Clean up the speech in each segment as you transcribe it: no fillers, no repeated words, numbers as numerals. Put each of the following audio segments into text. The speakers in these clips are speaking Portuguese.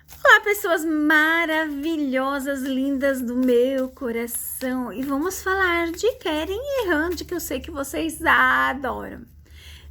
Olá, pessoas maravilhosas, lindas do meu coração. E vamos falar de Keren e Randy, que eu sei que vocês adoram.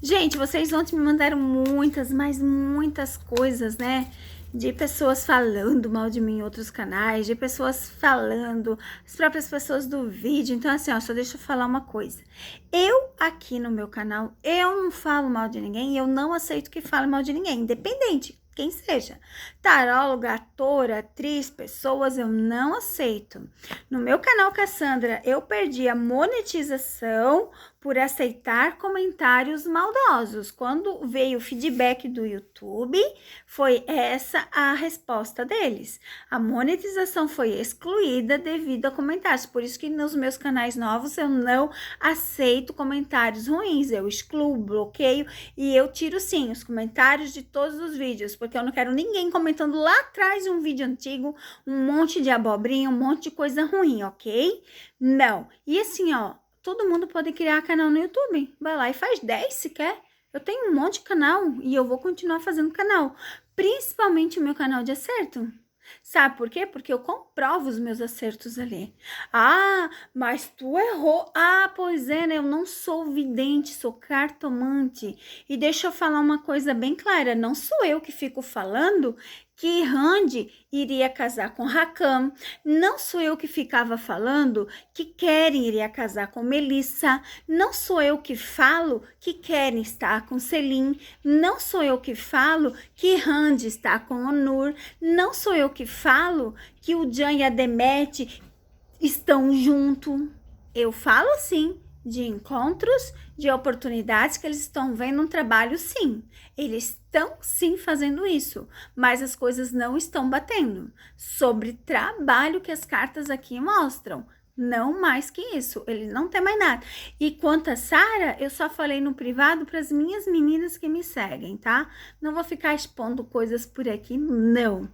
Gente, vocês ontem me mandaram muitas, mas muitas coisas, né? De pessoas falando mal de mim em outros canais, de pessoas falando, as próprias pessoas do vídeo. Então, assim, ó, só deixa eu falar uma coisa. Eu, aqui no meu canal, eu não falo mal de ninguém e eu não aceito que fale mal de ninguém, independente quem seja. Taróloga, atora, atriz, pessoas, eu não aceito. No meu canal Cassandra, eu perdi a monetização por aceitar comentários maldosos. Quando veio o feedback do YouTube, foi essa a resposta deles. A monetização foi excluída devido a comentários. Por isso que nos meus canais novos eu não aceito comentários ruins. Eu excluo, bloqueio e eu tiro sim os comentários de todos os vídeos, porque eu não quero ninguém comentando lá atrás de um vídeo antigo, um monte de abobrinha, um monte de coisa ruim, ok? Não. E assim, ó, todo mundo pode criar canal no YouTube. Vai lá e faz 10 se quer. Eu tenho um monte de canal e eu vou continuar fazendo canal. Principalmente o meu canal de acerto. Sabe por quê? Porque eu comprovo os meus acertos ali. Ah, mas tu errou. Ah, pois é, né? Eu não sou vidente, sou cartomante. E deixa eu falar uma coisa bem clara. Não sou eu que fico falando que Randy iria casar com Rakan. Não sou eu que ficava falando que Keren iria casar com Melissa. Não sou eu que falo que Keren está com Celine. Não sou eu que falo que Randy está com Onur. Não sou eu que falo que o Jan e a Demet estão juntos. Eu falo sim de encontros, de oportunidades que eles estão vendo um trabalho, sim. Eles estão sim fazendo isso, mas as coisas não estão batendo. Sobre trabalho que as cartas aqui mostram, não mais que isso, ele não tem mais nada. E quanto a Sara, eu só falei no privado para as minhas meninas que me seguem, tá? Não vou ficar expondo coisas por aqui, não.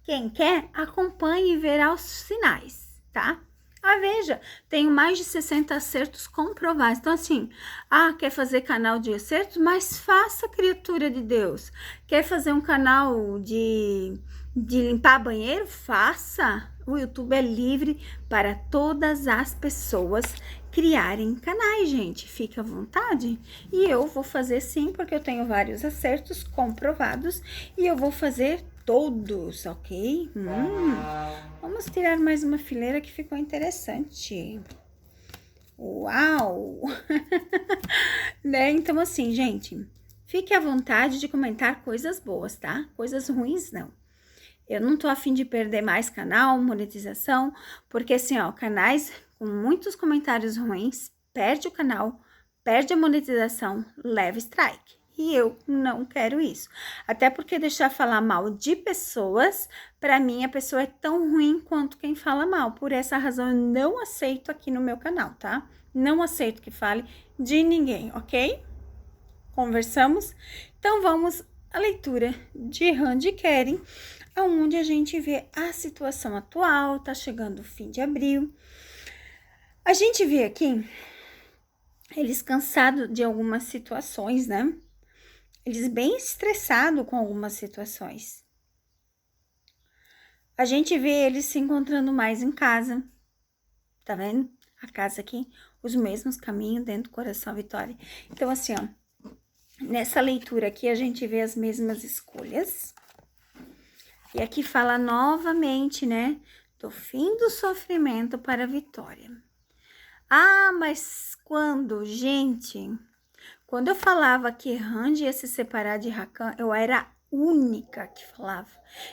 Quem quer, acompanhe e verá os sinais, tá? Ah, veja, tenho mais de 60 acertos comprovados. Então, assim, quer fazer canal de acertos? Mas faça, criatura de Deus. Quer fazer um canal de limpar banheiro? Faça. O YouTube é livre para todas as pessoas criarem canais, gente. Fique à vontade. E eu vou fazer sim, porque eu tenho vários acertos comprovados. E eu vou fazer todos, ok? Vamos tirar mais uma fileira que ficou interessante. Uau! Né? Então, assim, gente, fique à vontade de comentar coisas boas, tá? Coisas ruins, não. Eu não tô afim de perder mais canal, monetização, porque assim, ó, canais com muitos comentários ruins, perde o canal, perde a monetização, leva strike. E eu não quero isso. Até porque deixar falar mal de pessoas, para mim a pessoa é tão ruim quanto quem fala mal. Por essa razão eu não aceito aqui no meu canal, tá? Não aceito que fale de ninguém, ok? Conversamos? Então vamos à leitura de Randy e Keren, onde a gente vê a situação atual, tá chegando o fim de abril. A gente vê aqui eles cansados de algumas situações, né? Eles bem estressados com algumas situações. A gente vê eles se encontrando mais em casa. Tá vendo? A casa aqui, os mesmos caminhos dentro do coração Vitória. Então, assim, ó. Nessa leitura aqui, a gente vê as mesmas escolhas. E aqui fala novamente, né? Do fim do sofrimento para a vitória. Ah, mas quando, gente... Quando eu falava que Randy ia se separar de Rakan, eu era a única que falava.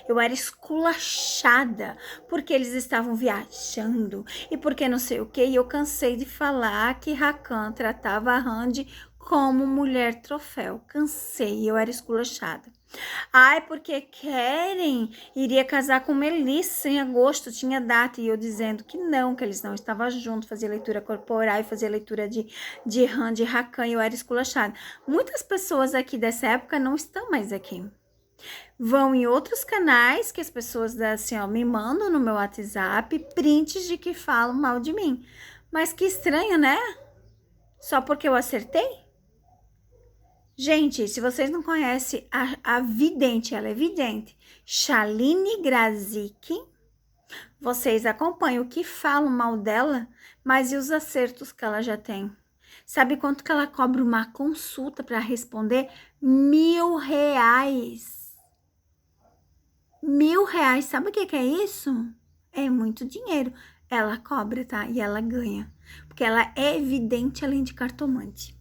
Eu era esculachada, porque eles estavam viajando e porque não sei o que. E eu cansei de falar que Rakan tratava a Randy como mulher troféu. Cansei, eu era esculachada. Ai, porque Keren iria casar com Melissa em agosto, tinha data, e eu dizendo que não, que eles não estavam juntos, fazia leitura corporal e fazia leitura de Randy e Rakan, e eu era esculachada. Muitas pessoas aqui dessa época não estão mais aqui. Vão em outros canais que as pessoas assim, ó, me mandam no meu WhatsApp prints de que falam mal de mim. Mas que estranho, né? Só porque eu acertei? Gente, se vocês não conhecem a vidente, ela é vidente, Shaline Grazik, vocês acompanham o que falam mal dela, mas e os acertos que ela já tem? Sabe quanto que ela cobra uma consulta para responder? R$ 1.000. R$ 1.000, sabe o que é isso? É muito dinheiro. Ela cobra, tá? E ela ganha. Porque ela é vidente além de cartomante.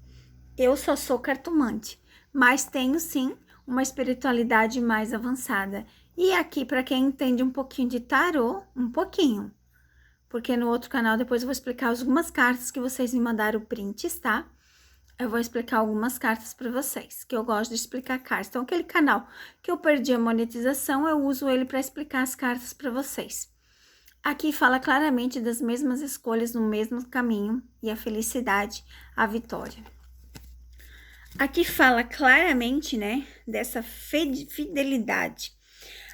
Eu só sou cartomante, mas tenho sim uma espiritualidade mais avançada. E aqui, para quem entende um pouquinho de tarô, um pouquinho. Porque no outro canal depois eu vou explicar algumas cartas que vocês me mandaram prints, tá? Eu vou explicar algumas cartas para vocês, que eu gosto de explicar cartas. Então, aquele canal que eu perdi a monetização, eu uso ele para explicar as cartas para vocês. Aqui fala claramente das mesmas escolhas no mesmo caminho e a felicidade, a vitória. Aqui fala claramente, né, dessa fidelidade.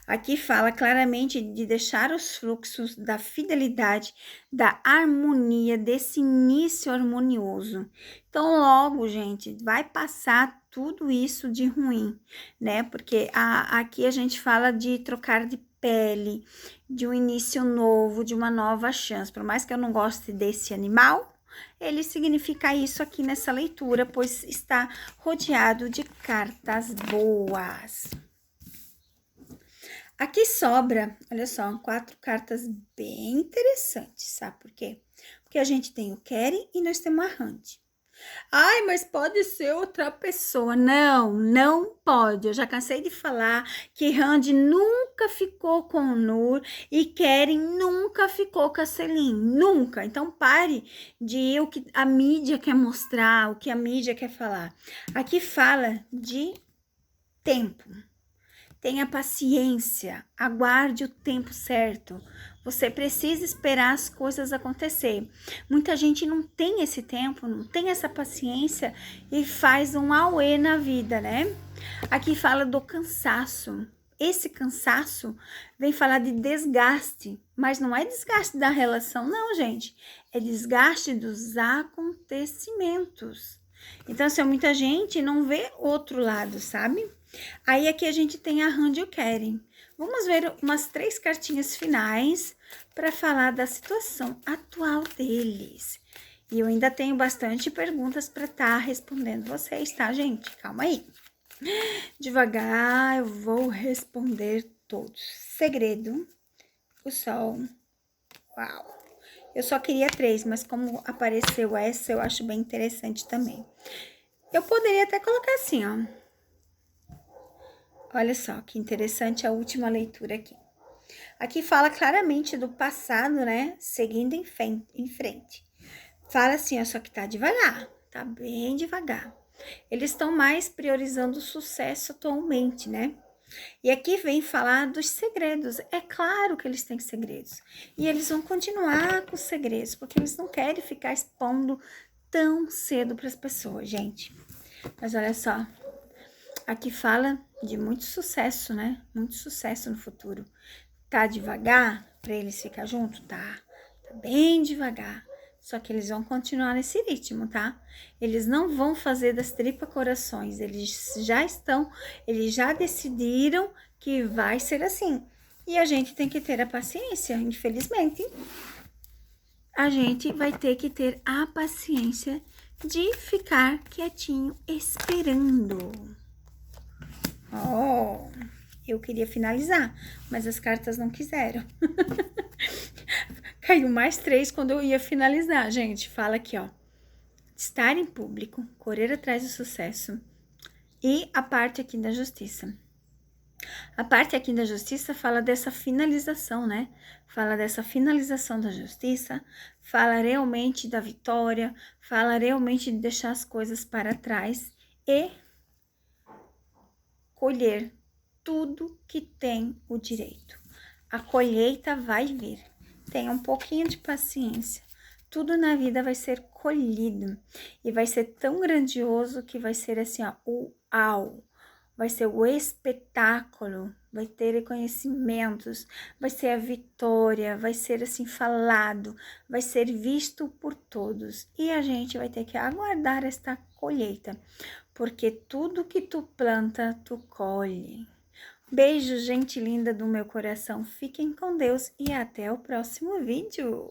Aqui fala claramente de deixar os fluxos da fidelidade, da harmonia, desse início harmonioso. Então, logo, gente, vai passar tudo isso de ruim, né? Porque aqui a gente fala de trocar de pele, de um início novo, de uma nova chance. Por mais que eu não goste desse animal, ele significa isso aqui nessa leitura, pois está rodeado de cartas boas. Aqui sobra, olha só, 4 cartas bem interessantes, sabe por quê? Porque a gente tem o Keren e nós temos a Rand. Ai, mas pode ser outra pessoa. Não, não pode. Eu já cansei de falar que Rand nunca ficou com o Nur e Keren nunca ficou com a Celine. Nunca. Então pare de ir o que a mídia quer mostrar, o que a mídia quer falar. Aqui fala de tempo. Tenha paciência, aguarde o tempo certo. Você precisa esperar as coisas acontecer. Muita gente não tem esse tempo, não tem essa paciência e faz um auê na vida, né? Aqui fala do cansaço. Esse cansaço vem falar de desgaste, mas não é desgaste da relação, não, gente. É desgaste dos acontecimentos. Então, assim, muita gente não vê outro lado, sabe? Aí aqui a gente tem a Rand e o Keren. Vamos ver umas 3 cartinhas finais para falar da situação atual deles. E eu ainda tenho bastante perguntas para estar respondendo vocês, tá, gente? Calma aí. Devagar eu vou responder todos. Segredo, o sol. Uau! Eu só queria 3, mas como apareceu essa, eu acho bem interessante também. Eu poderia até colocar assim, ó. Olha só, que interessante a última leitura aqui. Aqui fala claramente do passado, né? Seguindo em frente. Fala assim, ó, só que tá devagar, tá bem devagar. Eles estão mais priorizando o sucesso atualmente, né? E aqui vem falar dos segredos. É claro que eles têm segredos. E eles vão continuar com os segredos, porque eles não querem ficar expondo tão cedo para as pessoas, gente. Mas olha só. Aqui fala de muito sucesso, né? Muito sucesso no futuro. Tá devagar para eles ficar junto? Tá bem devagar. Só que eles vão continuar nesse ritmo, tá? Eles não vão fazer das tripas corações. Eles já decidiram que vai ser assim. E a gente tem que ter a paciência, infelizmente. A gente vai ter que ter a paciência de ficar quietinho esperando. Oh, eu queria finalizar, mas as cartas não quiseram. Caiu mais 3 quando eu ia finalizar, gente. Fala aqui, ó. Estar em público, correr atrás do sucesso. E a parte aqui da justiça. A parte aqui da justiça fala dessa finalização, né? Fala dessa finalização da justiça, fala realmente da vitória, fala realmente de deixar as coisas para trás e colher tudo que tem o direito. A colheita vai vir. Tenha um pouquinho de paciência. Tudo na vida vai ser colhido. E vai ser tão grandioso que vai ser assim, ó, uau. Vai ser o espetáculo, vai ter reconhecimentos, vai ser a vitória, vai ser assim falado, vai ser visto por todos. E a gente vai ter que aguardar esta colheita. porque tudo que tu planta, tu colhe. Beijo, gente linda do meu coração. Fiquem com Deus e até o próximo vídeo.